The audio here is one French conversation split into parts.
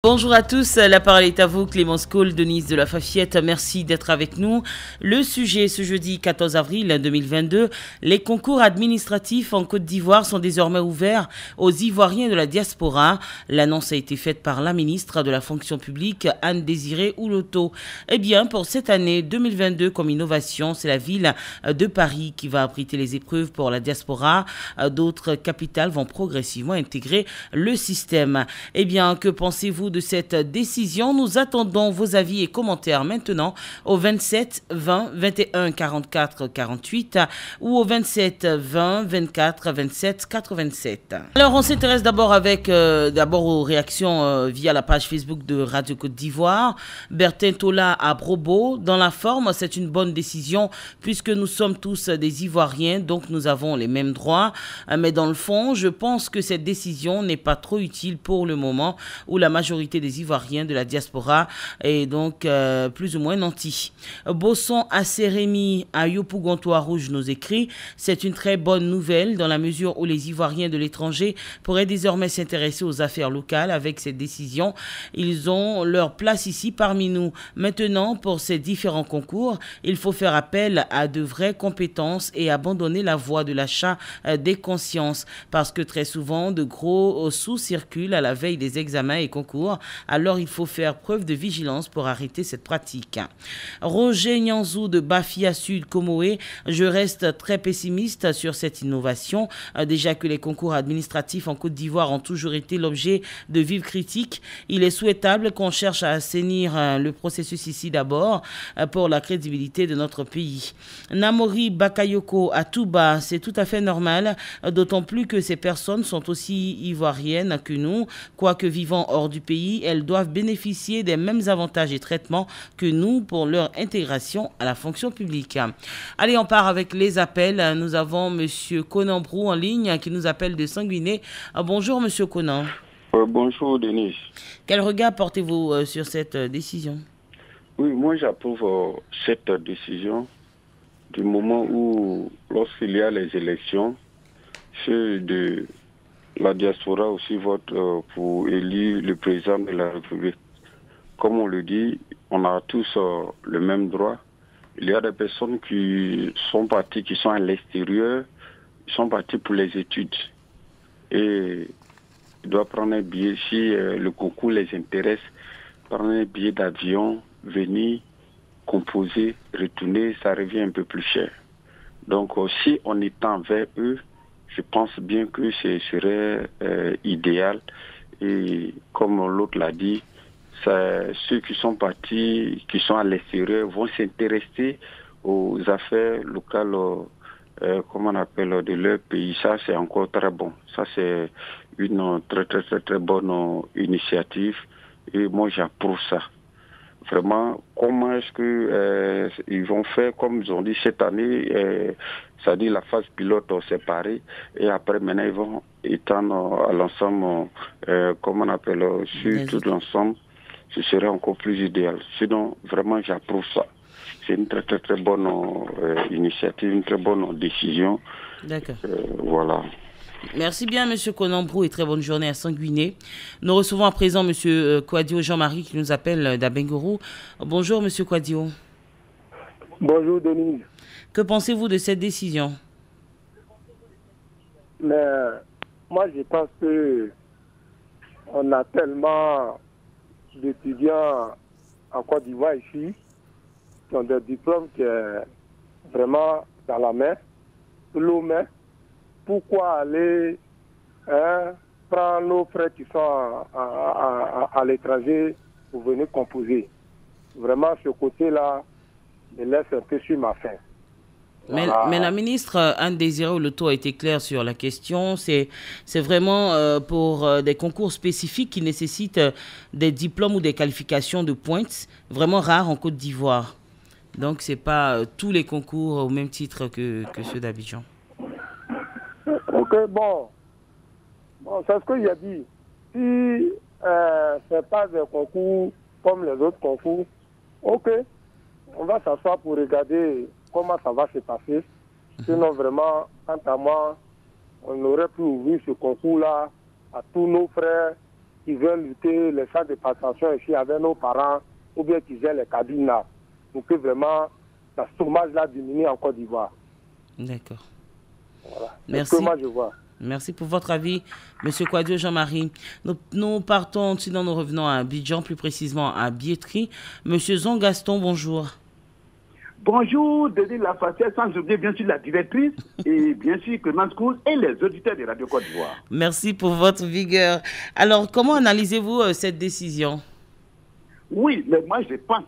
Bonjour à tous, la parole est à vous, Clémence Cole, Denise de la Fafiette, merci d'être avec nous. Le sujet ce jeudi 14 avril 2022, les concours administratifs en Côte d'Ivoire sont désormais ouverts aux Ivoiriens de la diaspora. L'annonce a été faite par la ministre de la fonction publique, Anne-Désirée Ouloto. Eh bien, pour cette année 2022, comme innovation, c'est la ville de Paris qui va abriter les épreuves pour la diaspora. D'autres capitales vont progressivement intégrer le système. Eh bien, que pensez-vous de cette décision? Nous attendons vos avis et commentaires maintenant au 27 20 21 44 48 ou au 27 20 24 27 87. Alors on s'intéresse d'abord aux réactions via la page Facebook de Radio Côte d'Ivoire. Bertin Tola à Brobo. Dans la forme, c'est une bonne décision puisque nous sommes tous des Ivoiriens, donc nous avons les mêmes droits. Mais dans le fond, je pense que cette décision n'est pas trop utile pour le moment où la majorité des Ivoiriens de la diaspora est donc plus ou moins nantis. Bosson à Sérémy à Yopougontois Rouge nous écrit: c'est une très bonne nouvelle dans la mesure où les Ivoiriens de l'étranger pourraient désormais s'intéresser aux affaires locales. Avec cette décision, ils ont leur place ici parmi nous. Maintenant, pour ces différents concours, il faut faire appel à de vraies compétences et abandonner la voie de l'achat des consciences, parce que très souvent de gros sous circulent à la veille des examens et concours. Alors il faut faire preuve de vigilance pour arrêter cette pratique. Roger Nyanzou de Bafia Sud Comoé: je reste très pessimiste sur cette innovation. Déjà que les concours administratifs en Côte d'Ivoire ont toujours été l'objet de vives critiques, il est souhaitable qu'on cherche à assainir le processus ici d'abord pour la crédibilité de notre pays. Namori Bakayoko à Touba: c'est tout à fait normal, d'autant plus que ces personnes sont aussi ivoiriennes que nous, quoique vivant hors du pays, elles doivent bénéficier des mêmes avantages et traitements que nous pour leur intégration à la fonction publique. Allez, on part avec les appels. Nous avons M. Conan Brou en ligne qui nous appelle de Sanguiné. Bonjour M. Conan. Bonjour Denise. Quel regard portez-vous sur cette décision? Oui, moi j'approuve cette décision du moment où, lorsqu'il y a les élections, ceux de la diaspora aussi votent pour élire le président de la République. Comme on le dit, on a tous le même droit. Il y a des personnes qui sont parties, qui sont à l'extérieur, ils sont partis pour les études. Et ils doivent prendre un billet, si le concours les intéresse, prendre un billet d'avion, venir, composer, retourner, ça revient un peu plus cher. Donc si on étend vers eux, je pense bien que ce serait idéal. Et comme l'autre l'a dit, ceux qui sont partis, qui sont à l'extérieur, vont s'intéresser aux affaires locales, comment on appelle, de leur pays. Ça, c'est encore très bon. Ça, c'est une très bonne initiative. Et moi, j'approuve ça. Vraiment, comment est-ce que ils vont faire, comme ils ont dit cette année, c'est-à-dire la phase pilote séparée, et après maintenant ils vont étendre à l'ensemble, comment on appelle, sur tout l'ensemble, ce serait encore plus idéal. Sinon, vraiment, j'approuve ça. C'est une très bonne initiative, une très bonne décision. D'accord. Voilà. Merci bien, M. Conambrou, et très bonne journée à Sanguiné. Nous recevons à présent M. Kouadio Jean-Marie qui nous appelle d'Abengourou. Bonjour, M. Kouadio. Bonjour, Denise. Que pensez-vous de cette décision? Mais moi, je pense que on a tellement d'étudiants en Côte d'Ivoire ici qui ont des diplômes qui sont vraiment dans la main, sous l'eau main. Pourquoi aller prendre nos frères qui sont à l'étranger pour venir composer? Vraiment, ce côté-là me laisse un peu sur ma faim. Voilà. Mais la ministre Anne-Désirée Ouloto a été claire sur la question. C'est vraiment pour des concours spécifiques qui nécessitent des diplômes ou des qualifications de pointe vraiment rares en Côte d'Ivoire. Donc, ce n'est pas tous les concours au même titre que ceux d'Abidjan. Ok, bon, c'est ce qu'il a dit. Si ce n'est pas des concours comme les autres concours, ok, on va s'asseoir pour regarder comment ça va se passer. Sinon, vraiment, quant à moi, on aurait pu ouvrir ce concours-là à tous nos frères qui veulent lutter les centres de passation ici avec nos parents, ou bien qui gèrent les cabines là, pour que vraiment le chômage là diminue en Côte d'Ivoire. D'accord. Voilà. Merci. C'est ce que moi je vois. Merci pour votre avis, M. Kouadio Jean-Marie. Nous partons, sinon nous revenons à Abidjan, plus précisément à Biétry. M. Zongaston, bonjour. Bonjour, Denis Lafassière, sans oublier bien sûr la directrice et bien sûr Clémence Couz et les auditeurs de Radio Côte d'Ivoire. Merci pour votre vigueur. Alors, comment analysez-vous cette décision? Oui, mais moi je pense,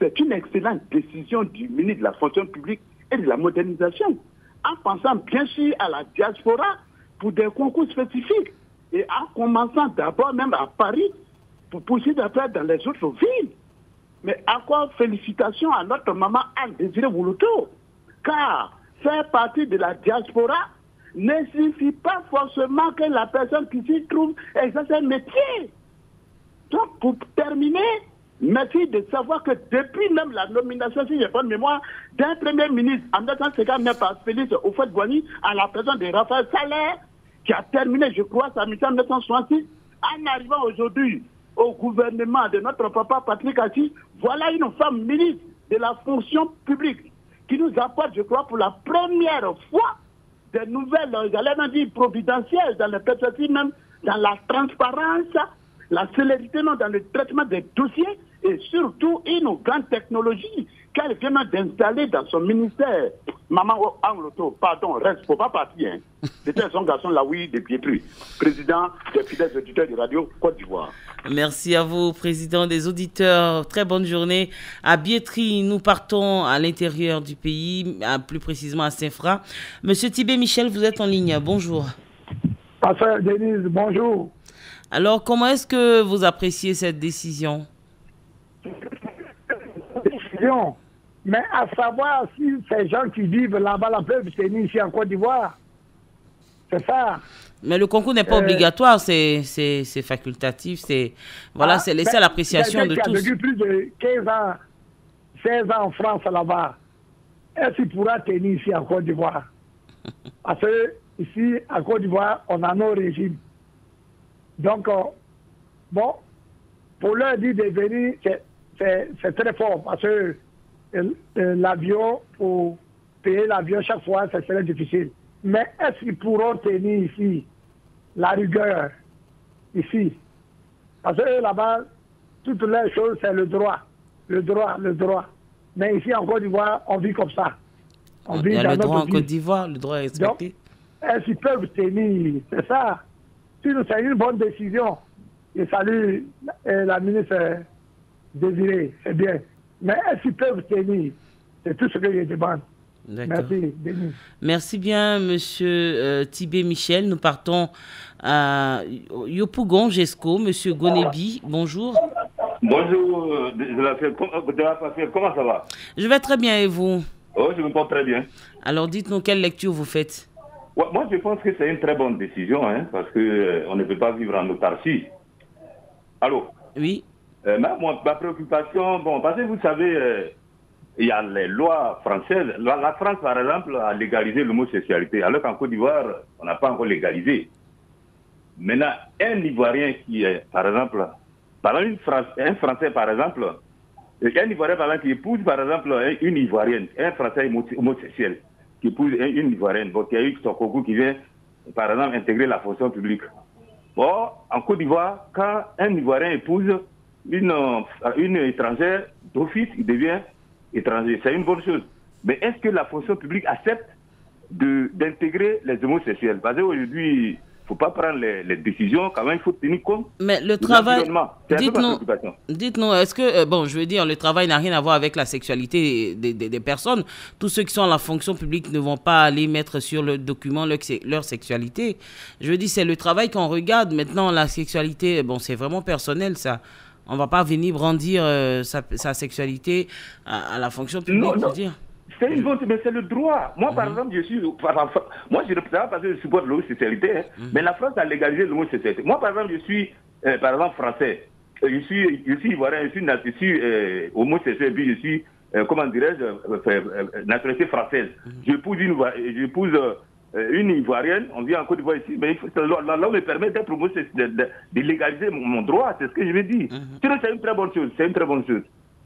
c'est une excellente décision du ministre de la fonction publique et de la modernisation, en pensant bien sûr à la diaspora pour des concours spécifiques et en commençant d'abord même à Paris pour poursuivre après dans les autres villes. Mais encore félicitations à notre maman Anne-Désirée Woulouto, car faire partie de la diaspora ne suffit pas forcément que la personne qui s'y trouve exerce un métier. Donc, pour terminer, merci de savoir que depuis même la nomination, si j'ai bonne mémoire, d'un premier ministre en 1959 par Félix Houphouët-Boigny à la personne de Raphaël Salaire, qui a terminé, je crois, sa mission en 1966, en arrivant aujourd'hui au gouvernement de notre papa Patrick Assis, voilà une femme ministre de la fonction publique qui nous apporte, je crois, pour la première fois des nouvelles, j'allais même dire providentielles, dans le perspective même, dans la transparence, la célérité dans le traitement des dossiers et surtout une grande technologie qu'elle vient d'installer dans son ministère. Maman Angloto, pardon, reste, faut pas partir. C'était son garçon là, oui, de Biétry, président des fidèles auditeurs de Radio Côte d'Ivoire. Merci à vous, président des auditeurs. Très bonne journée. À Biétry, nous partons à l'intérieur du pays, plus précisément à Saint-Fra. Monsieur Tibé Michel, vous êtes en ligne. Bonjour. Pasteur Denise, bonjour. Alors, comment est-ce que vous appréciez cette décision? Décision. Mais à savoir si ces gens qui vivent là-bas peuvent tenir ici en Côte d'Ivoire. C'est ça. Mais le concours n'est pas obligatoire, c'est facultatif, c'est voilà, c'est laissé à l'appréciation de tous. Depuis plus de 15 ans, 16 ans en France là-bas, est-ce qu'il pourra tenir ici en Côte d'Ivoire? Parce que ici, en Côte d'Ivoire, on a nos régimes. Donc, bon, pour leur dire de venir, c'est très fort parce que l'avion, pour payer l'avion chaque fois, c'est très difficile. Mais est-ce qu'ils pourront tenir ici la rigueur, ici? Parce que là-bas, toutes les choses, c'est le droit. Le droit, le droit. Mais ici, en Côte d'Ivoire, on vit comme ça. Il y a le droit en Côte d'Ivoire, le droit est respecté. Donc, est-ce qu'ils peuvent tenir? C'est ça. C'est une bonne décision. Je salue la ministre Désirée, c'est bien. Mais est-ce qu'ils peuvent tenir? C'est tout ce que je demande. Merci, Denis. Merci bien, monsieur Tibé Michel. Nous partons à Yopougon, Gesco. Monsieur Gonebi, bonjour. Bonjour, comment ça va? Je vais très bien, et vous? Oh, je me porte très bien. Alors, dites-nous quelle lecture vous faites? Ouais, moi, je pense que c'est une très bonne décision, hein, parce qu'on ne peut pas vivre en autarcie. Allô? Oui. Ma préoccupation, bon, parce que vous savez, il y a les lois françaises. La France, par exemple, a légalisé l'homosexualité, alors qu'en Côte d'Ivoire, on n'a pas encore légalisé. Maintenant, un Ivoirien qui est, par exemple, un Français, par exemple, un Ivoirien, par exemple, qui épouse, par exemple, une Ivoirienne, un Français homosexuel, qui épouse une Ivoirienne, donc il y a eu son concours qui vient, par exemple, intégrer la fonction publique. Bon, en Côte d'Ivoire, quand un Ivoirien épouse une étrangère, d'office, il devient étranger. C'est une bonne chose. Mais est-ce que la fonction publique accepte d'intégrer les homosexuels? Parce qu'aujourd'hui, il ne faut pas prendre les décisions, quand même, il faut tenir compte. Mais le travail, dites-nous, est-ce que, bon, je veux dire, le travail n'a rien à voir avec la sexualité des personnes. Tous ceux qui sont à la fonction publique ne vont pas aller mettre sur le document leur sexualité. Je veux dire, c'est le travail qu'on regarde. Maintenant, la sexualité, bon, c'est vraiment personnel, ça. On ne va pas venir brandir sa sexualité à la fonction publique. Non. C'est une bonne, mais c'est le droit. Moi, par exemple, je ne représente pas parce que je supporte l'homosexualité, hein, mais la France a légalisé l'homosexualité. Moi, par exemple, je suis, par exemple, français. Je suis ivoirien, je suis homosexuel, puis je suis, comment dirais-je, nationalité française. J'épouse une Ivoirienne, on vient en Côte d'Ivoire ici, mais la loi me permet d'être de légaliser mon droit, c'est ce que je veux dire. Sinon, c'est une très bonne chose, c'est une très bonne chose.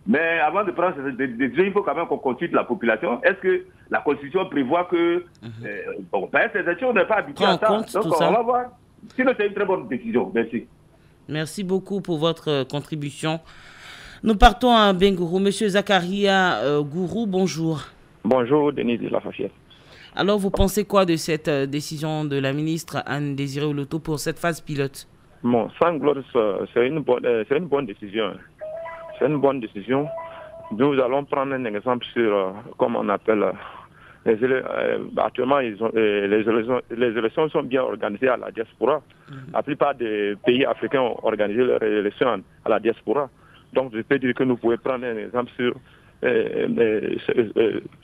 Mais avant de prendre cette décision, il faut quand même qu'on consulte la population. Est-ce que la Constitution prévoit que... bon, ces élections, on n'est pas habitué à ça, donc on va voir. Sinon, c'est une très bonne décision. Merci. Merci beaucoup pour votre contribution. Nous partons à Bengourou. Monsieur Zakaria Gourou, bonjour. Bonjour, Denis de la Fafiette. Alors, vous pensez quoi de cette décision de la ministre Anne-Désirée Oloto pour cette phase pilote? Bon, sans gloire, c'est une bonne décision. C'est une bonne décision. Nous allons prendre un exemple sur, comme on appelle, actuellement, les élections sont bien organisées à la diaspora. La plupart des pays africains ont organisé leurs élections à la diaspora. Donc, je peux dire que nous pouvons prendre un exemple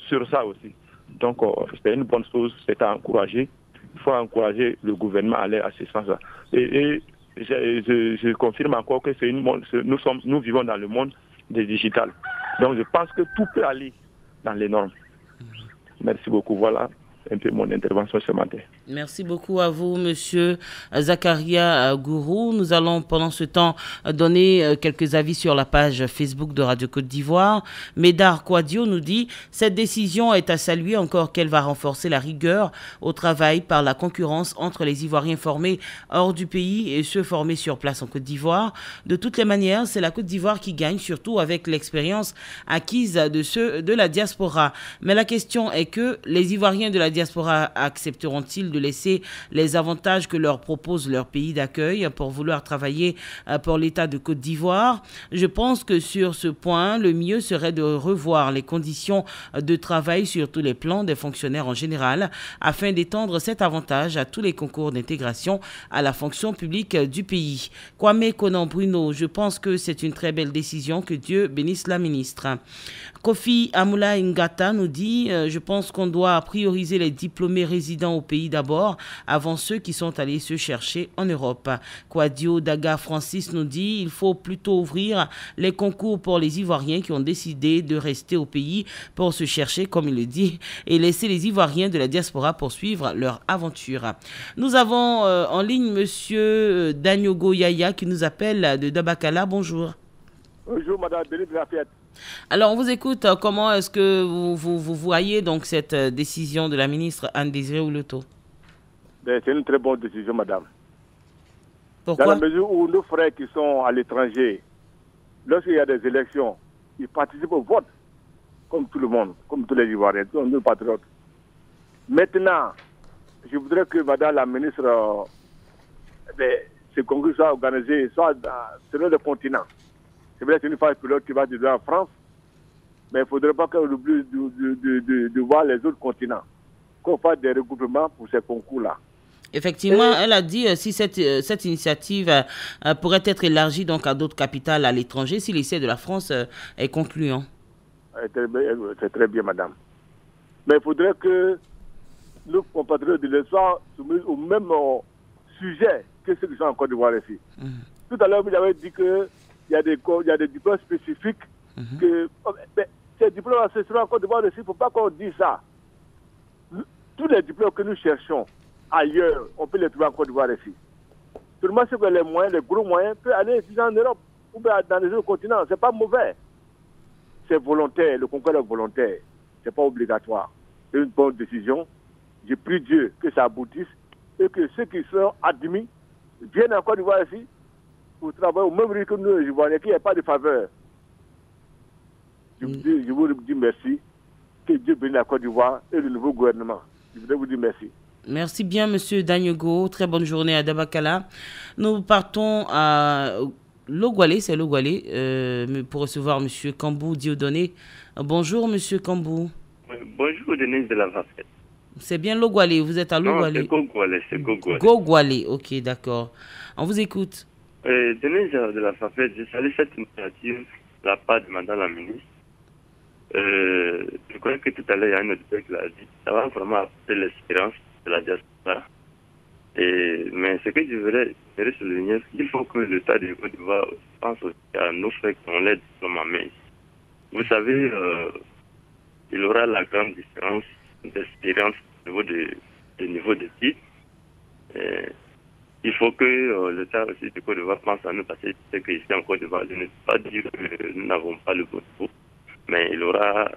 sur ça aussi. Donc, c'est une bonne chose, c'est à encourager. Il faut encourager le gouvernement à aller à ce sens-là. Et je confirme encore que nous vivons dans le monde des digital. Donc, je pense que tout peut aller dans les normes. Merci beaucoup. Voilà un peu mon intervention ce matin. Merci beaucoup à vous, monsieur Zakaria Gourou. Nous allons pendant ce temps donner quelques avis sur la page Facebook de Radio Côte d'Ivoire. Médard Kouadio nous dit « Cette décision est à saluer, encore qu'elle va renforcer la rigueur au travail par la concurrence entre les Ivoiriens formés hors du pays et ceux formés sur place en Côte d'Ivoire. De toutes les manières, c'est la Côte d'Ivoire qui gagne, surtout avec l'expérience acquise de ceux de la diaspora. Mais la question est que les Ivoiriens de la diaspora accepteront-ils de laisser les avantages que leur propose leur pays d'accueil pour vouloir travailler pour l'État de Côte d'Ivoire? Je pense que sur ce point, le mieux serait de revoir les conditions de travail sur tous les plans des fonctionnaires en général afin d'étendre cet avantage à tous les concours d'intégration à la fonction publique du pays. Kwame Konan Bruno, je pense que c'est une très belle décision, que Dieu bénisse la ministre. Kofi Amoula Ngata nous dit je pense qu'on doit prioriser les diplômés résidents au pays d'abord, avant ceux qui sont allés se chercher en Europe. Kwadio Daga Francis nous dit il faut plutôt ouvrir les concours pour les Ivoiriens qui ont décidé de rester au pays pour se chercher, comme il le dit, et laisser les Ivoiriens de la diaspora poursuivre leur aventure. Nous avons en ligne monsieur Danyogo Yaya qui nous appelle de Dabakala. Bonjour. Bonjour, madame Denis de la Fête. Alors, on vous écoute. Comment est-ce que vous voyez donc cette décision de la ministre Anne-Désirée Oloto? C'est une très bonne décision, madame. Pourquoi? Dans la mesure où nos frères qui sont à l'étranger, lorsqu'il y a des élections, ils participent au vote, comme tout le monde, comme tous les Ivoiriens, comme nos patriotes. Maintenant, je voudrais que madame la ministre, ce concours soit organisé, soit selon le continent. C'est vrai que c'est une phase pilote qui va durer en France, mais il ne faudrait pas qu'on oublie de voir les autres continents, qu'on fasse des regroupements pour ces concours-là. Effectivement, elle a dit si cette initiative pourrait être élargie donc à d'autres capitales à l'étranger, si l'essai de la France est concluant. C'est très bien, madame. Mais il faudrait que nos compatriotes de l'Est soient soumis au même sujet que ceux qui sont en Côte d'Ivoire ici. Tout à l'heure, vous avez dit que il y a des diplômes spécifiques que ces diplômes ce seront en Côte d'Ivoire ici, il ne faut pas qu'on dise ça. Tous les diplômes que nous cherchons ailleurs, on peut les trouver en Côte d'Ivoire ici. Seulement c'est que les moyens, les gros moyens, peuvent aller étudier en Europe ou bien dans les autres continents. Ce n'est pas mauvais. C'est volontaire, le concours est volontaire. Ce n'est pas obligatoire. C'est une bonne décision. Je prie Dieu que ça aboutisse et que ceux qui sont admis viennent en Côte d'Ivoire ici pour travailler au même rythme que nous, les Ivoiriens, qu'il n'y ait pas de faveur. Je vous dis merci. Que Dieu bénisse la Côte d'Ivoire et le nouveau gouvernement. Je voudrais vous dire merci. Merci bien, monsieur Danyogo. Très bonne journée à Dabakala. Nous partons à Logwalé, c'est Logwalé, pour recevoir monsieur Kambou Dieudonné. Bonjour, monsieur Kambou. Bonjour, Denise de la Fafette. C'est bien Logwalé, vous êtes à Logwalé? Non, c'est Gogwalé. Gogwalé, ok, d'accord. On vous écoute. Denise de la Fafette, je salue cette initiative de la part de madame la ministre. Je crois que tout à l'heure, il y a un auditeur qui l'a dit. Ça va vraiment apporter l'espérance de la diaspora. Mais ce que je voudrais souligner, il faut que l'État de Côte d'Ivoire pense aussi à nos frères qui ont l'aide diplôme en main. Vous savez, il y aura la grande différence d'expérience au niveau de le niveau des titres. Il faut que l'État aussi de Côte d'Ivoire pense à nous, parce que c'est qu'ici en Côte d'Ivoire, je ne peux pas dire que nous n'avons pas le bon niveau, mais il aura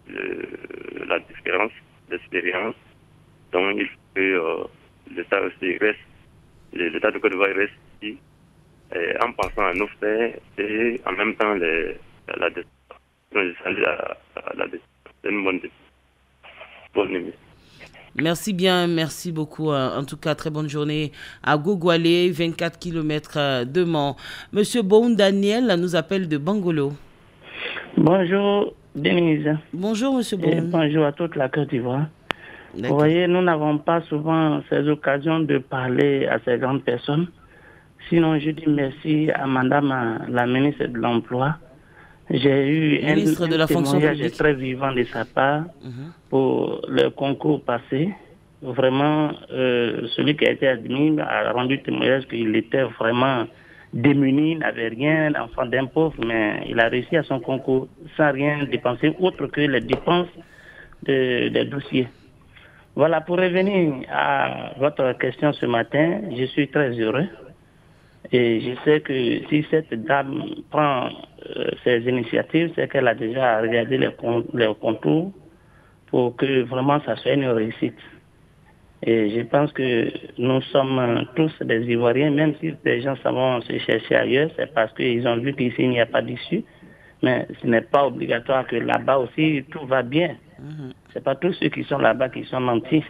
la différence d'expérience. Donc il faut que l'État aussi reste, l'État de Côte d'Ivoire reste ici, en pensant à nos frères et en même temps la c'est une bonne nuit. Merci bien, merci beaucoup. En tout cas, très bonne journée à Gogoualé, 24 km de Mans. Monsieur Boun Daniel nous appelle de Bangolo. Bonjour Denise. Bonjour Monsieur Boun. Bonjour à toute la Côte d'Ivoire. Vous voyez, nous n'avons pas souvent ces occasions de parler à ces grandes personnes. Sinon, je dis merci à Madame la ministre de l'Emploi. J'ai eu un témoignage très vivant de sa part pour le concours passé. Vraiment, celui qui a été admis a rendu témoignage qu'il était vraiment démuni, n'avait rien, enfant d'un pauvre, mais il a réussi à son concours sans rien dépenser, autre que les dépenses des dossiers. Voilà, pour revenir à votre question ce matin, je suis très heureux. Et je sais que si cette dame prend ces initiatives, c'est qu'elle a déjà regardé les contours pour que vraiment ça soit une réussite. Et je pense que nous sommes tous des Ivoiriens, même si les gens s'en vont se chercher ailleurs, c'est parce qu'ils ont vu qu'ici il n'y a pas d'issue. Mais ce n'est pas obligatoire que là-bas aussi tout va bien. Ce n'est pas tous ceux qui sont là-bas qui sont nantis.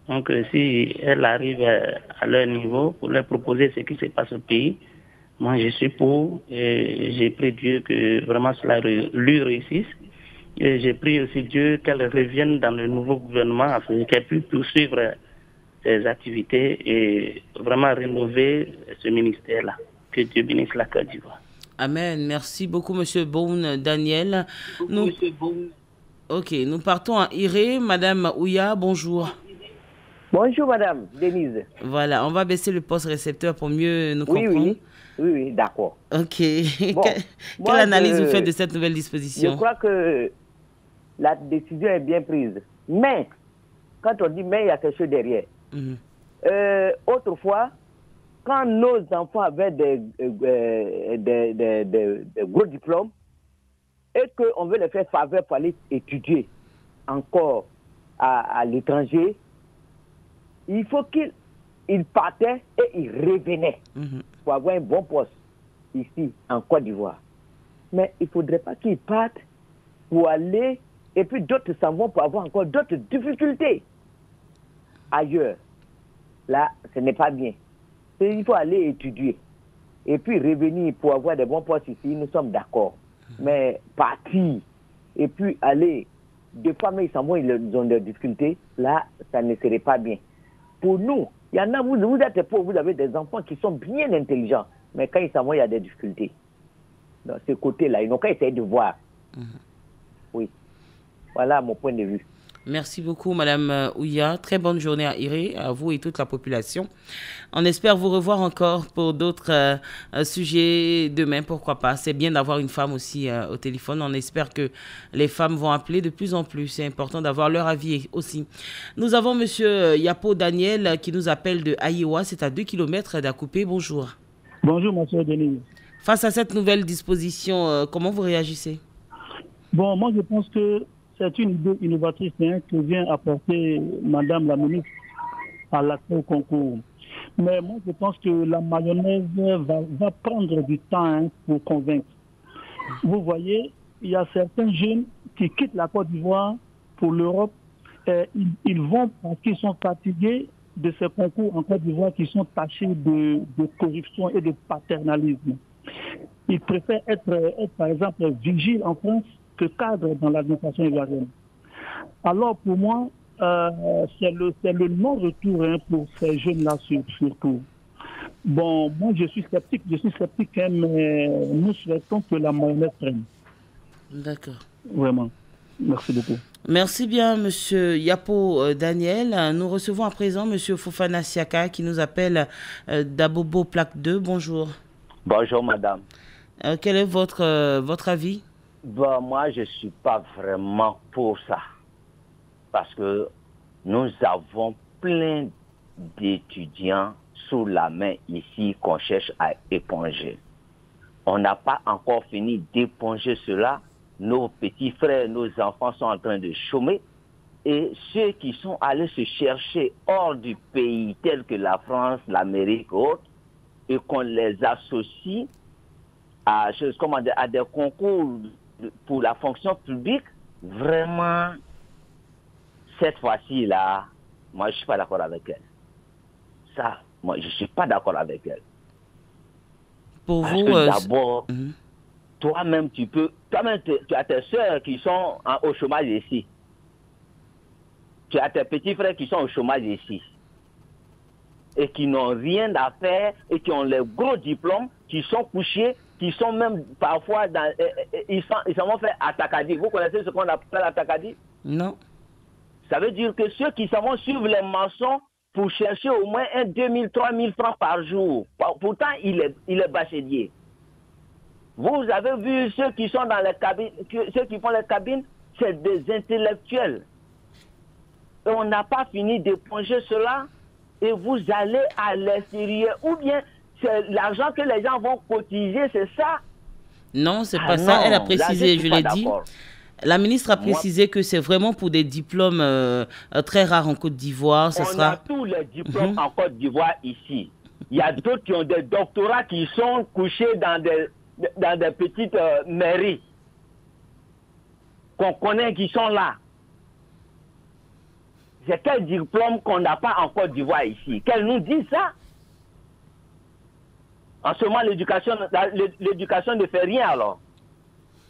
Donc, si elle arrive à leur niveau pour leur proposer ce qui se passe au pays, moi je suis pour et j'ai prié Dieu que vraiment cela lui réussisse. Et j'ai prié aussi Dieu qu'elle revienne dans le nouveau gouvernement afin qu'elle puisse poursuivre ses activités et vraiment rénover ce ministère-là. Que Dieu bénisse la Côte d'Ivoire. Amen. Merci beaucoup, Monsieur Boun Daniel. Ok, nous partons à Iré. Madame Ouya, bonjour. Bonjour Madame Denise. Voilà, on va baisser le poste récepteur pour mieux nous comprendre. Oui, d'accord. Ok. Bon, quelle analyse vous faites de cette nouvelle disposition? Je crois que la décision est bien prise. Mais, quand on dit mais, il y a quelque chose derrière. Autrefois, quand nos enfants avaient des gros diplômes et qu'on veut les faire faveur pour aller étudier encore à l'étranger, il faut qu'ils partaient et ils revenaient pour avoir un bon poste ici, en Côte d'Ivoire. Mais il ne faudrait pas qu'ils partent pour aller, et puis d'autres s'en vont pour avoir encore d'autres difficultés ailleurs. Là, ce n'est pas bien. Il faut aller étudier. Et puis revenir pour avoir des bons postes ici, nous sommes d'accord. Mais partir, et puis aller, des fois, mais ils s'en vont, ils ont des difficultés, là, ça ne serait pas bien. Pour nous, il y en a, vous êtes pauvres, vous avez des enfants qui sont bien intelligents, mais quand ils s'en vont, il y a des difficultés. Dans ce côté-là, ils n'ont qu'à essayer de voir. Oui. Voilà mon point de vue. Merci beaucoup, Madame Ouya. Très bonne journée à Iré, à vous et toute la population. On espère vous revoir encore pour d'autres sujets demain, pourquoi pas. C'est bien d'avoir une femme aussi au téléphone. On espère que les femmes vont appeler de plus en plus. C'est important d'avoir leur avis aussi. Nous avons Monsieur Yapo Daniel qui nous appelle de Aïwa. C'est à 2 km d'Akoupé. Bonjour. Bonjour, Monsieur Denis. Face à cette nouvelle disposition, comment vous réagissez? Bon, moi je pense que c'est une idée innovatrice que vient apporter Madame la ministre à l'accès au concours. Mais moi, je pense que la mayonnaise va prendre du temps pour convaincre. Vous voyez, il y a certains jeunes qui quittent la Côte d'Ivoire pour l'Europe. Ils vont parce qu'ils sont fatigués de ces concours en Côte d'Ivoire qui sont tachés de corruption et de paternalisme. Ils préfèrent être par exemple, vigiles en France que cadre dans l'administration ivoirienne. Alors pour moi, c'est le non-retour pour ces jeunes-là surtout. Bon, moi je suis sceptique, mais nous souhaitons que la mayonnaise prenne. D'accord. Vraiment. Merci beaucoup. Merci bien, Monsieur Yapo Daniel. Nous recevons à présent Monsieur Fofana Siaka qui nous appelle d'Abobo Plaque 2. Bonjour. Bonjour, madame. Quel est votre avis? Bon, moi, je ne suis pas vraiment pour ça. Parce que nous avons plein d'étudiants sous la main ici qu'on cherche à éponger. On n'a pas encore fini d'éponger cela. Nos petits frères, nos enfants sont en train de chômer. Et ceux qui sont allés se chercher hors du pays, tels que la France, l'Amérique, autres, et qu'on les associe à des concours pour la fonction publique, vraiment, cette fois-ci-là, moi, je ne suis pas d'accord avec elle. Ça, moi, je ne suis pas d'accord avec elle. Pour parce vous, que d'abord, toi-même, tu as tes soeurs qui sont au chômage ici. Tu as tes petits frères qui sont au chômage ici. Et qui n'ont rien à faire et qui ont les gros diplômes, qui sont couchés, qui sont même parfois ils s'en vont faire atakadi. Vous connaissez ce qu'on appelle atakadi? Non. Ça veut dire que ceux qui s'en vont suivre les maçons pour chercher au moins 2000, 3000 francs par jour. Pourtant, il est bachelier. Vous avez vu ceux qui sont dans les cabines, ceux qui font les cabines, c'est des intellectuels. Et on n'a pas fini d'éponger cela et vous allez à l'extérieur. Ou bien c'est l'argent que les gens vont cotiser, c'est ça? Non, c'est pas ça. Elle a précisé, je l'ai dit. La ministre a précisé que c'est vraiment pour des diplômes très rares en Côte d'Ivoire. On a tous les diplômes en Côte d'Ivoire ici. Il y a d'autres qui ont des doctorats qui sont couchés dans des petites mairies qu'on connaît qui sont là. C'est quel diplôme qu'on n'a pas en Côte d'Ivoire ici? Qu'elle nous dit ça? En ce moment, l'éducation ne fait rien alors.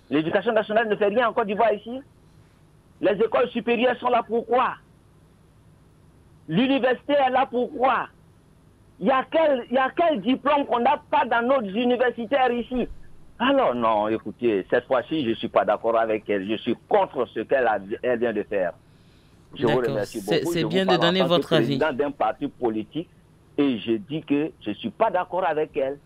L'éducation nationale ne fait rien en Côte d'Ivoire ici. Les écoles supérieures sont là pourquoi? L'université est là pourquoi? Il y a quel diplôme qu'on n'a pas dans nos universitaires ici? Alors non, écoutez, cette fois-ci, je ne suis pas d'accord avec elle. Je suis contre ce qu'elle vient de faire. Je vous remercie beaucoup. C'est bien de donner votre avis. Je suis président d'un parti politique et je dis que je ne suis pas d'accord avec elle.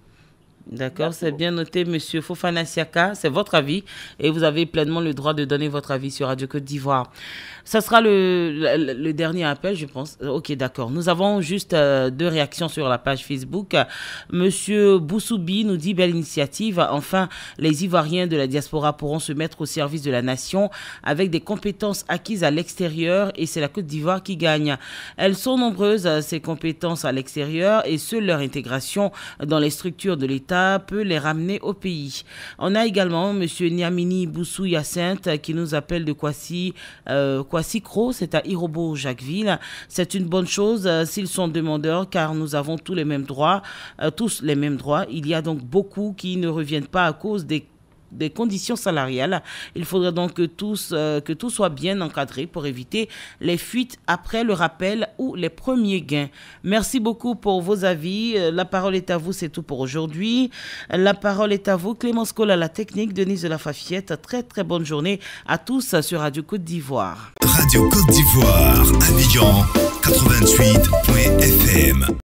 D'accord, c'est bien noté, Monsieur Fofana Siaka, c'est votre avis et vous avez pleinement le droit de donner votre avis sur Radio Côte d'Ivoire. Ça sera le dernier appel, je pense. Ok, d'accord. Nous avons juste 2 réactions sur la page Facebook. Monsieur Boussoubi nous dit belle initiative. Enfin, les Ivoiriens de la diaspora pourront se mettre au service de la nation avec des compétences acquises à l'extérieur et c'est la Côte d'Ivoire qui gagne. Elles sont nombreuses, ces compétences à l'extérieur et seule leur intégration dans les structures de l'État peut les ramener au pays. On a également M. Niamini Boussou Yacinthe qui nous appelle de Kwasi-Kro, c'est à Irobo-Jacquesville. C'est une bonne chose s'ils sont demandeurs car nous avons tous les mêmes droits, Il y a donc beaucoup qui ne reviennent pas à cause des conditions salariales. Il faudrait donc que tout soit bien encadré pour éviter les fuites après le rappel ou les premiers gains. Merci beaucoup pour vos avis. La parole est à vous, c'est tout pour aujourd'hui. La parole est à vous, Clémence Cole à la technique, Denise de la Fafiette. Très très bonne journée à tous sur Radio Côte d'Ivoire. Radio Côte d'Ivoire, Abidjan 88.fm.